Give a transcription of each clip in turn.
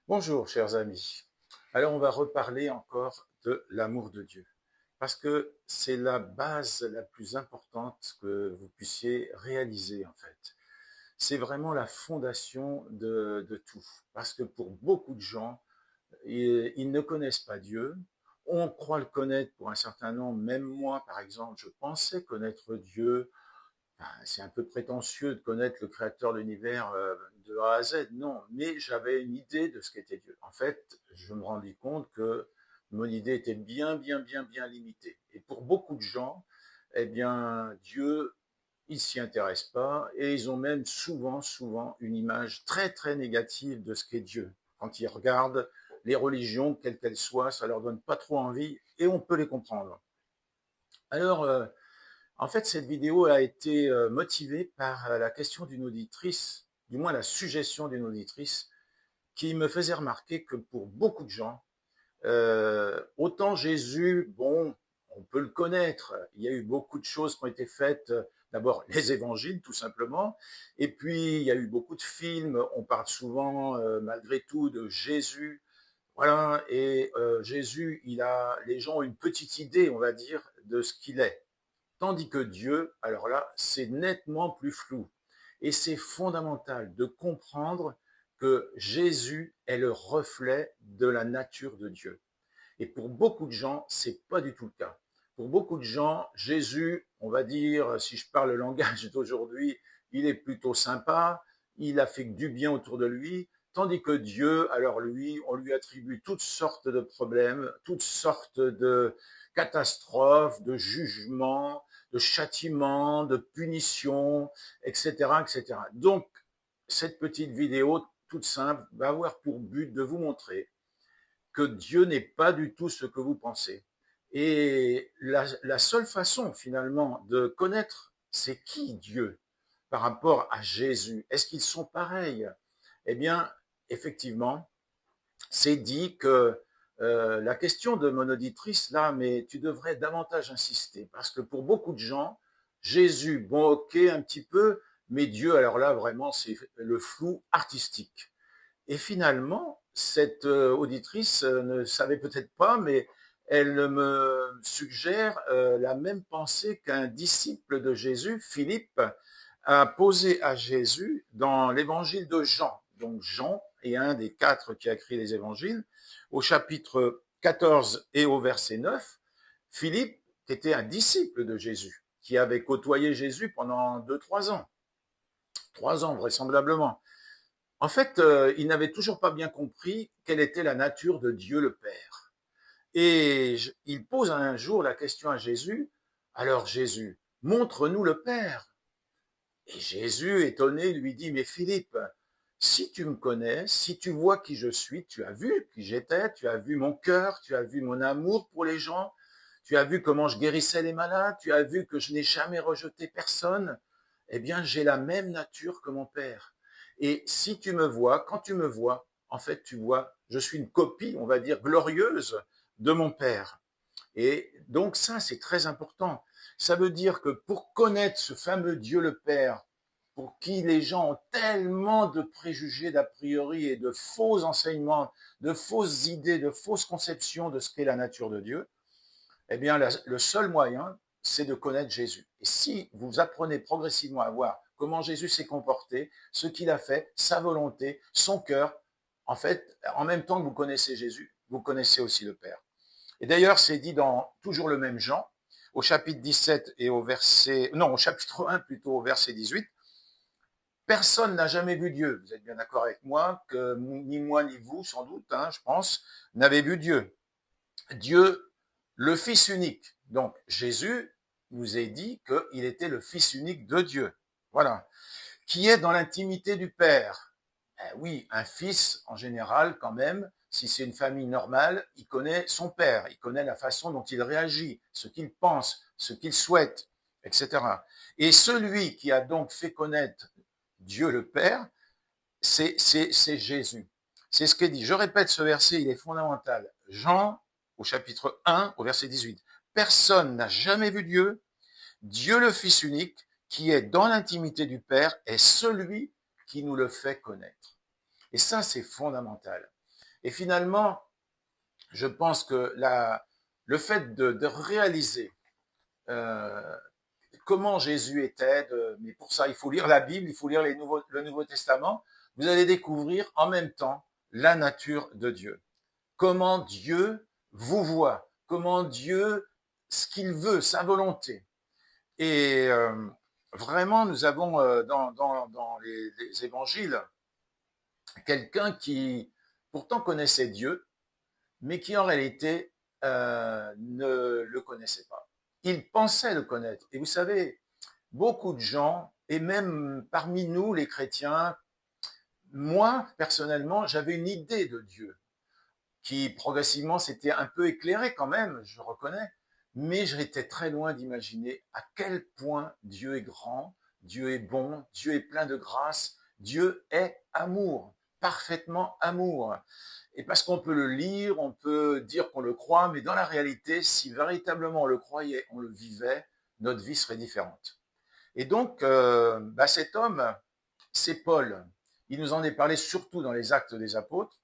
Bonjour chers amis. Alors on va reparler encore de l'amour de Dieu, parce que c'est la base la plus importante que vous puissiez réaliser en fait. C'est vraiment la fondation de tout, parce que pour beaucoup de gens, ils ne connaissent pas Dieu, on croit le connaître pour un certain nombre, même moi par exemple, je pensais connaître Dieu. C'est un peu prétentieux de connaître le créateur de l'univers de A à Z, non, mais j'avais une idée de ce qu'était Dieu. En fait, je me rendis compte que mon idée était bien limitée. Et pour beaucoup de gens, eh bien, Dieu, ils s'y intéressent pas et ils ont même souvent une image très négative de ce qu'est Dieu. Quand ils regardent les religions, quelles qu'elles soient, ça leur donne pas trop envie et on peut les comprendre. Alors, en fait, cette vidéo a été motivée par la question d'une auditrice, du moins la suggestion d'une auditrice, qui me faisait remarquer que pour beaucoup de gens, autant Jésus, bon, on peut le connaître, il y a eu beaucoup de choses qui ont été faites, d'abord les évangiles tout simplement, et puis il y a eu beaucoup de films, on parle souvent malgré tout de Jésus, voilà, et Jésus, les gens ont une petite idée, on va dire, de ce qu'il est. Tandis que Dieu, alors là, c'est nettement plus flou. Et c'est fondamental de comprendre que Jésus est le reflet de la nature de Dieu. Et pour beaucoup de gens, c'est pas du tout le cas. Pour beaucoup de gens, Jésus, on va dire, si je parle le langage d'aujourd'hui, il est plutôt sympa, il a fait que du bien autour de lui, tandis que Dieu, alors lui, on lui attribue toutes sortes de problèmes, toutes sortes de catastrophes, de jugements, de châtiments, de punitions, etc., etc. Donc, cette petite vidéo toute simple va avoir pour but de vous montrer que Dieu n'est pas du tout ce que vous pensez. Et la seule façon finalement de connaître c'est qui Dieu par rapport à Jésus, est-ce qu'ils sont pareils? Eh bien, effectivement, c'est dit que la question de mon auditrice, là, mais tu devrais davantage insister, parce que pour beaucoup de gens, Jésus, bon, ok, un petit peu, mais Dieu, alors là, vraiment, c'est le flou artistique. Et finalement, cette auditrice ne savait peut-être pas, mais elle me suggère la même pensée qu'un disciple de Jésus, Philippe, a posé à Jésus dans l'évangile de Jean. Donc Jean est un des quatre qui a écrit les évangiles. Au chapitre 14 et au verset 9, Philippe était un disciple de Jésus, qui avait côtoyé Jésus pendant 2, 3 ans. 3 ans vraisemblablement. En fait, il n'avait toujours pas bien compris quelle était la nature de Dieu le Père. Et il pose un jour la question à Jésus, alors Jésus, montre-nous le Père. Et Jésus, étonné, lui dit, mais Philippe, si tu me connais, si tu vois qui je suis, tu as vu qui j'étais, tu as vu mon cœur, tu as vu mon amour pour les gens, tu as vu comment je guérissais les malades, tu as vu que je n'ai jamais rejeté personne, eh bien j'ai la même nature que mon Père. Et si tu me vois, quand tu me vois, en fait tu vois, je suis une copie, on va dire, glorieuse de mon Père. Et donc ça, c'est très important. Ça veut dire que pour connaître ce fameux Dieu le Père, pour qui les gens ont tellement de préjugés, d'a priori et de faux enseignements, de fausses idées, de fausses conceptions de ce qu'est la nature de Dieu, eh bien, le seul moyen, c'est de connaître Jésus. Et si vous apprenez progressivement à voir comment Jésus s'est comporté, ce qu'il a fait, sa volonté, son cœur, en fait, en même temps que vous connaissez Jésus, vous connaissez aussi le Père. Et d'ailleurs, c'est dit dans toujours le même Jean, au chapitre 17 et au verset, non, au chapitre 1 plutôt, au verset 18, personne n'a jamais vu Dieu. Vous êtes bien d'accord avec moi que ni moi ni vous, sans doute, hein, je pense, n'avez vu Dieu. Dieu, le Fils unique. Donc, Jésus nous est dit qu'il était le Fils unique de Dieu. Voilà. Qui est dans l'intimité du Père. Oui, un fils, en général, quand même, si c'est une famille normale, il connaît son père, il connaît la façon dont il réagit, ce qu'il pense, ce qu'il souhaite, etc. Et celui qui a donc fait connaître Dieu le Père, c'est Jésus. C'est ce qu'est dit. Je répète ce verset, il est fondamental. Jean, au chapitre 1, au verset 18. Personne n'a jamais vu Dieu. Dieu le Fils unique, qui est dans l'intimité du Père, est celui qui nous le fait connaître. Et ça, c'est fondamental. Et finalement, je pense que le fait de réaliser euh, comment Jésus était, mais pour ça, il faut lire la Bible, il faut lire le Nouveau Testament, vous allez découvrir en même temps la nature de Dieu. Comment Dieu vous voit, comment Dieu, ce qu'il veut, sa volonté. Et vraiment, nous avons dans les évangiles quelqu'un qui pourtant connaissait Dieu, mais qui en réalité ne le connaissait pas. Il pensait le connaître. Et vous savez, beaucoup de gens, et même parmi nous les chrétiens, moi personnellement, j'avais une idée de Dieu qui progressivement s'était un peu éclairée quand même, je reconnais, mais j'étais très loin d'imaginer à quel point Dieu est grand, Dieu est bon, Dieu est plein de grâce, Dieu est amour, parfaitement amour. Et parce qu'on peut le lire, on peut dire qu'on le croit, mais dans la réalité, si véritablement on le croyait, on le vivait, notre vie serait différente. Et donc, cet homme, c'est Paul. Il nous en est parlé surtout dans les Actes des Apôtres,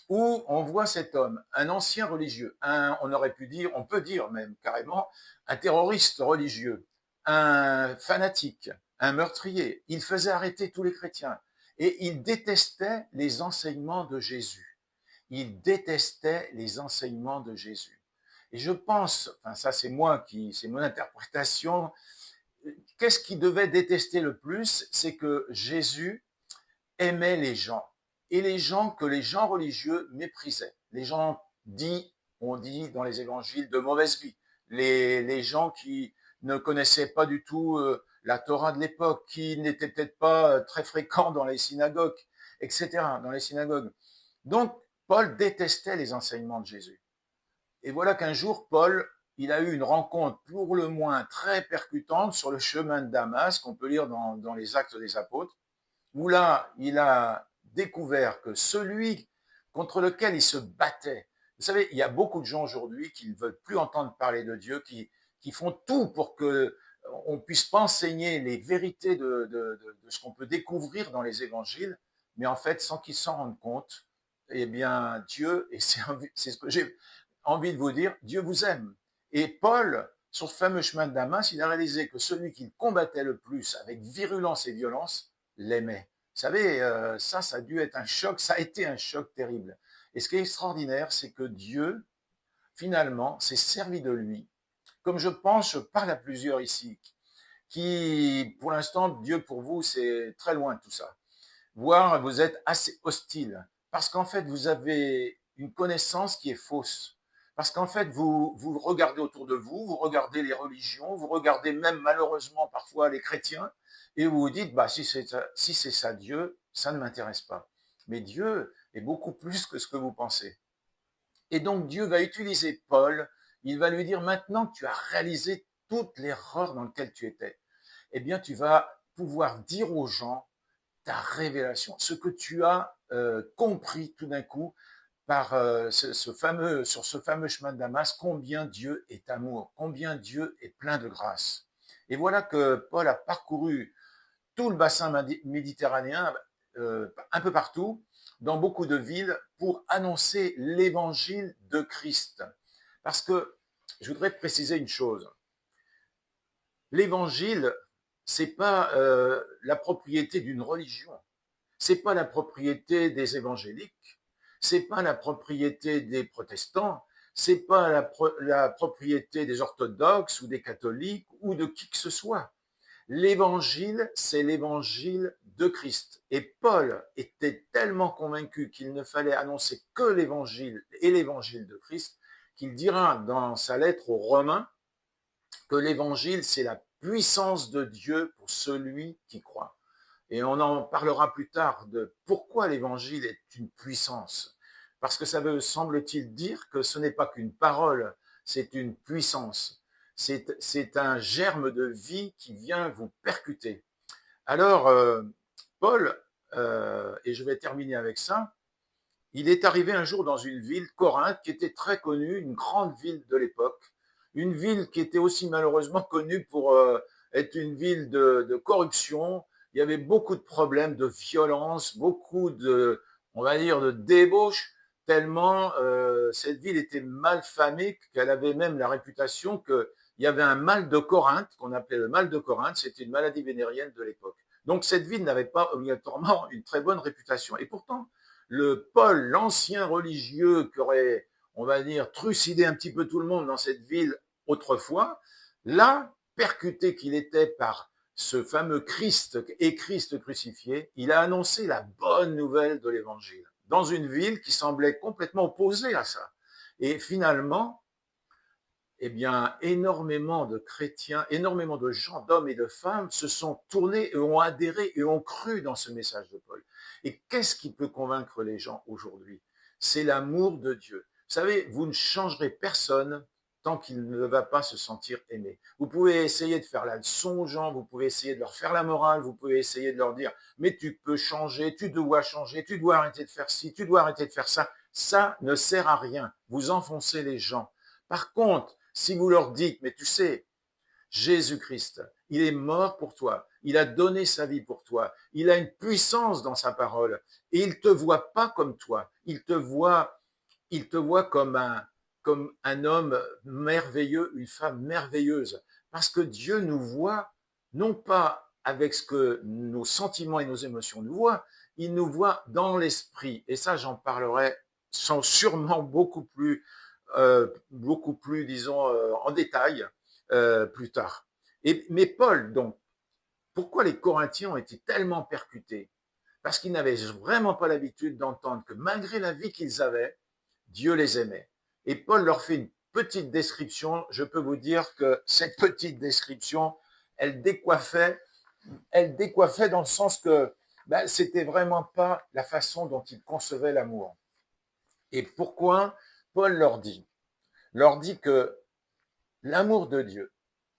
où on voit cet homme, un ancien religieux, on aurait pu dire, on peut dire même carrément, un terroriste religieux, un fanatique, un meurtrier. Il faisait arrêter tous les chrétiens et il détestait les enseignements de Jésus. Il détestait les enseignements de Jésus. Et je pense, enfin ça c'est mon interprétation, qu'est-ce qu'il devait détester le plus? C'est que Jésus aimait les gens, et les gens que les gens religieux méprisaient. Les gens on dit dans les évangiles, de mauvaise vie. Les gens qui ne connaissaient pas du tout la Torah de l'époque, qui n'étaient peut-être pas très fréquents dans les synagogues, etc., dans les synagogues. Donc, Paul détestait les enseignements de Jésus. Et voilà qu'un jour, Paul, il a eu une rencontre pour le moins très percutante sur le chemin de Damas, qu'on peut lire dans les Actes des Apôtres, où là, il a découvert que celui contre lequel il se battait, vous savez, il y a beaucoup de gens aujourd'hui qui ne veulent plus entendre parler de Dieu, qui font tout pour que on puisse pas enseigner les vérités de ce qu'on peut découvrir dans les évangiles, mais en fait, sans qu'ils s'en rendent compte, eh bien, Dieu, et c'est ce que j'ai envie de vous dire, Dieu vous aime. Et Paul, sur ce fameux chemin de Damas, il a réalisé que celui qu'il combattait le plus avec virulence et violence, l'aimait. Vous savez, ça a dû être un choc, ça a été un choc terrible. Et ce qui est extraordinaire, c'est que Dieu, finalement, s'est servi de lui, comme je pense, je parle à plusieurs ici, qui, pour l'instant, Dieu pour vous, c'est très loin de tout ça. Voire, vous êtes assez hostile, parce qu'en fait, vous avez une connaissance qui est fausse. Parce qu'en fait, vous regardez autour de vous, vous regardez les religions, vous regardez même malheureusement parfois les chrétiens, et vous vous dites, bah, si c'est ça Dieu, ça ne m'intéresse pas. Mais Dieu est beaucoup plus que ce que vous pensez. Et donc Dieu va utiliser Paul, il va lui dire, maintenant que tu as réalisé toute l'erreur dans laquelle tu étais, eh bien tu vas pouvoir dire aux gens ta révélation, ce que tu as compris tout d'un coup par sur ce fameux chemin de Damas, combien Dieu est amour, combien Dieu est plein de grâce. Et voilà que Paul a parcouru tout le bassin méditerranéen, un peu partout, dans beaucoup de villes, pour annoncer l'évangile de Christ. Parce que je voudrais préciser une chose. L'évangile, c'est pas la propriété d'une religion. C'est pas la propriété des évangéliques, c'est pas la propriété des protestants, c'est pas la propriété des orthodoxes ou des catholiques ou de qui que ce soit. L'évangile, c'est l'évangile de Christ. Et Paul était tellement convaincu qu'il ne fallait annoncer que l'évangile et l'évangile de Christ qu'il dira dans sa lettre aux Romains que l'évangile, c'est la puissance de Dieu pour celui qui croit. Et on en parlera plus tard de pourquoi l'évangile est une puissance. Parce que ça veut, semble-t-il, dire que ce n'est pas qu'une parole, c'est une puissance. C'est un germe de vie qui vient vous percuter. Alors, Paul, et je vais terminer avec ça, il est arrivé un jour dans une ville, Corinthe, qui était très connue, une grande ville de l'époque, une ville qui était aussi malheureusement connue pour être une ville de corruption. Il y avait beaucoup de problèmes de violence, beaucoup de, on va dire, de débauche. tellement cette ville était mal famée qu'elle avait même la réputation qu'il y avait un mal de Corinthe, qu'on appelait le mal de Corinthe, c'était une maladie vénérienne de l'époque. Donc cette ville n'avait pas obligatoirement une très bonne réputation. Et pourtant, le Paul, l'ancien religieux qui aurait, on va dire, trucidé un petit peu tout le monde dans cette ville autrefois, là, percuté qu'il était par ce fameux Christ et Christ crucifié, il a annoncé la bonne nouvelle de l'évangile dans une ville qui semblait complètement opposée à ça. Et finalement, eh bien, énormément de chrétiens, énormément de gens, d'hommes et de femmes se sont tournés et ont adhéré et ont cru dans ce message de Paul. Et qu'est-ce qui peut convaincre les gens aujourd'hui? C'est l'amour de Dieu. Vous savez, vous ne changerez personne tant qu'il ne va pas se sentir aimé. Vous pouvez essayer de faire la leçon aux gens, vous pouvez essayer de leur faire la morale, vous pouvez essayer de leur dire « mais tu peux changer, tu dois changer, tu dois arrêter de faire ci, tu dois arrêter de faire ça ». Ça ne sert à rien. Vous enfoncez les gens. Par contre, si vous leur dites, mais tu sais, Jésus-Christ, il est mort pour toi, il a donné sa vie pour toi, il a une puissance dans sa parole, et il te voit pas comme toi, il te voit comme un homme merveilleux, une femme merveilleuse, parce que Dieu nous voit non pas avec ce que nos sentiments et nos émotions nous voient, il nous voit dans l'esprit, et ça j'en parlerai sans sûrement beaucoup plus, disons, en détail plus tard. Mais Paul, donc, pourquoi les Corinthiens ont été tellement percutés? Parce qu'ils n'avaient vraiment pas l'habitude d'entendre que malgré la vie qu'ils avaient, Dieu les aimait. Et Paul leur fait une petite description. Je peux vous dire que cette petite description, elle décoiffait, dans le sens que ben, c'était vraiment pas la façon dont ils concevaient l'amour. Et pourquoi Paul leur dit que l'amour de Dieu,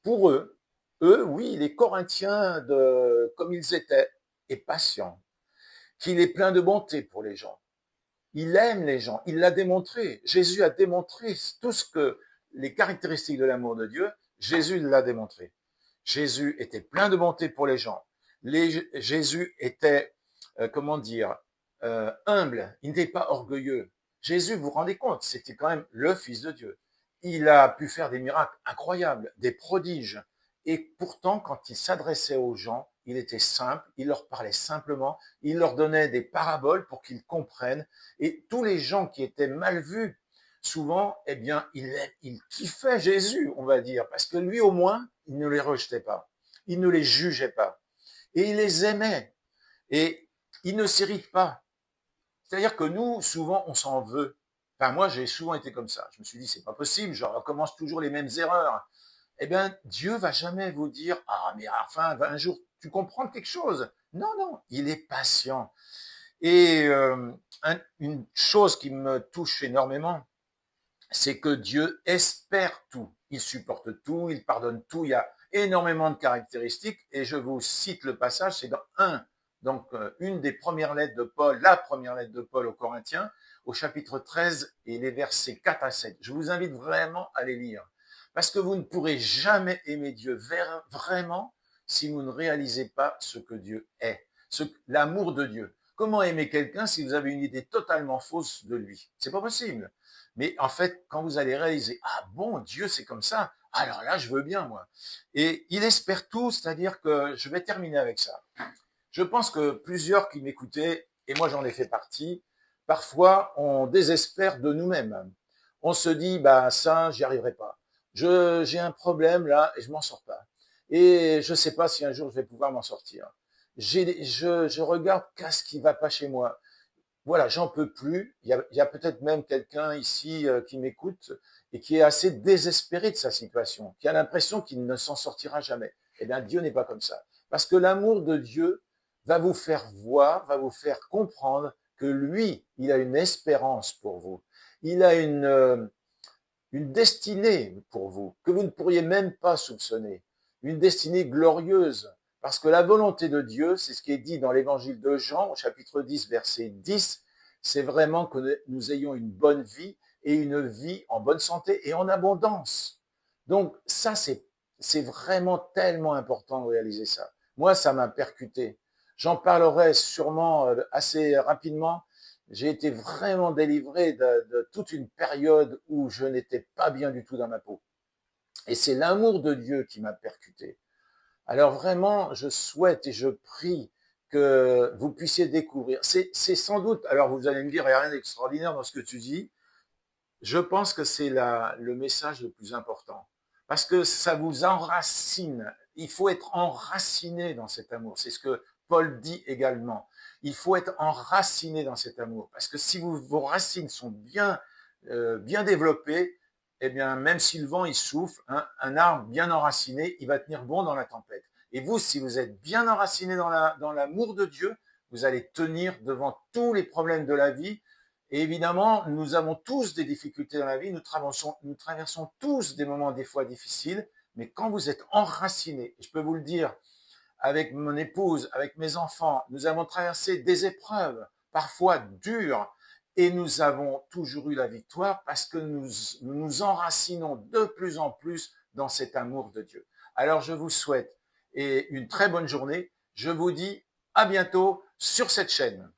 pour eux, oui, les Corinthiens, comme ils étaient, est patient, qu'il est plein de bonté pour les gens. Il aime les gens, il l'a démontré. Jésus a démontré tout ce que les caractéristiques de l'amour de Dieu, Jésus l'a démontré. Jésus était plein de bonté pour les gens. Jésus était, comment dire, humble, il n'était pas orgueilleux. Jésus, vous vous rendez compte, c'était quand même le Fils de Dieu. Il a pu faire des miracles incroyables, des prodiges. Et pourtant, quand il s'adressait aux gens, il était simple, il leur parlait simplement, il leur donnait des paraboles pour qu'ils comprennent. Et tous les gens qui étaient mal vus, souvent, eh bien, il kiffait Jésus, on va dire, parce que lui, au moins, il ne les rejetait pas. Il ne les jugeait pas. Et il les aimait. Et il ne s'irrite pas. C'est-à-dire que nous, souvent, on s'en veut. Enfin, moi, j'ai souvent été comme ça. Je me suis dit, c'est pas possible, je recommence toujours les mêmes erreurs. Eh bien, Dieu va jamais vous dire, ah, mais enfin, un jour, tu comprends quelque chose. Non, non, il est patient. Et une chose qui me touche énormément, c'est que Dieu espère tout. Il supporte tout, il pardonne tout. Il y a énormément de caractéristiques. Et je vous cite le passage, c'est dans une des premières lettres de Paul, la première lettre de Paul aux Corinthiens, au chapitre 13 et les versets 4 à 7. Je vous invite vraiment à les lire. Parce que vous ne pourrez jamais aimer Dieu vraiment si vous ne réalisez pas ce que Dieu est, l'amour de Dieu. Comment aimer quelqu'un si vous avez une idée totalement fausse de lui? C'est pas possible. Mais en fait, quand vous allez réaliser, ah bon, Dieu c'est comme ça, alors là, je veux bien, moi. Et il espère tout, c'est-à-dire que je vais terminer avec ça. Je pense que plusieurs qui m'écoutaient, et moi j'en ai fait partie, parfois on désespère de nous-mêmes. On se dit, bah ça, j'y arriverai pas. J'ai un problème là et je m'en sors pas. Et je sais pas si un jour je vais pouvoir m'en sortir. Je regarde qu'est-ce qui va pas chez moi. Voilà, j'en peux plus. Il y a peut-être même quelqu'un ici qui m'écoute et qui est assez désespéré de sa situation, qui a l'impression qu'il ne s'en sortira jamais. Eh bien, Dieu n'est pas comme ça. Parce que l'amour de Dieu va vous faire voir, va vous faire comprendre que lui, il a une espérance pour vous. Il a une destinée pour vous que vous ne pourriez même pas soupçonner. Une destinée glorieuse. Parce que la volonté de Dieu, c'est ce qui est dit dans l'évangile de Jean, au chapitre 10, verset 10, c'est vraiment que nous ayons une bonne vie et une vie en bonne santé et en abondance. Donc ça, c'est vraiment tellement important de réaliser ça. Moi, ça m'a percuté. J'en parlerai sûrement assez rapidement, J'ai été vraiment délivré de toute une période où je n'étais pas bien du tout dans ma peau. Et c'est l'amour de Dieu qui m'a percuté. Alors vraiment, je souhaite et je prie que vous puissiez découvrir. C'est sans doute, alors vous allez me dire, il n'y a rien d'extraordinaire dans ce que tu dis. Je pense que c'est le message le plus important. Parce que ça vous enracine. Il faut être enraciné dans cet amour. C'est ce que Paul dit également. Il faut être enraciné dans cet amour. Parce que si vos racines sont bien développées, eh bien, même si le vent il souffle, hein, un arbre bien enraciné, il va tenir bon dans la tempête. Et vous, si vous êtes bien enraciné dans l'amour de Dieu, vous allez tenir devant tous les problèmes de la vie. Et évidemment, nous avons tous des difficultés dans la vie, nous traversons tous des moments des fois difficiles, mais quand vous êtes enracinés, et je peux vous le dire, avec mon épouse, avec mes enfants, nous avons traversé des épreuves, parfois dures, et nous avons toujours eu la victoire parce que nous nous enracinons de plus en plus dans cet amour de Dieu. Alors je vous souhaite une très bonne journée. Je vous dis à bientôt sur cette chaîne.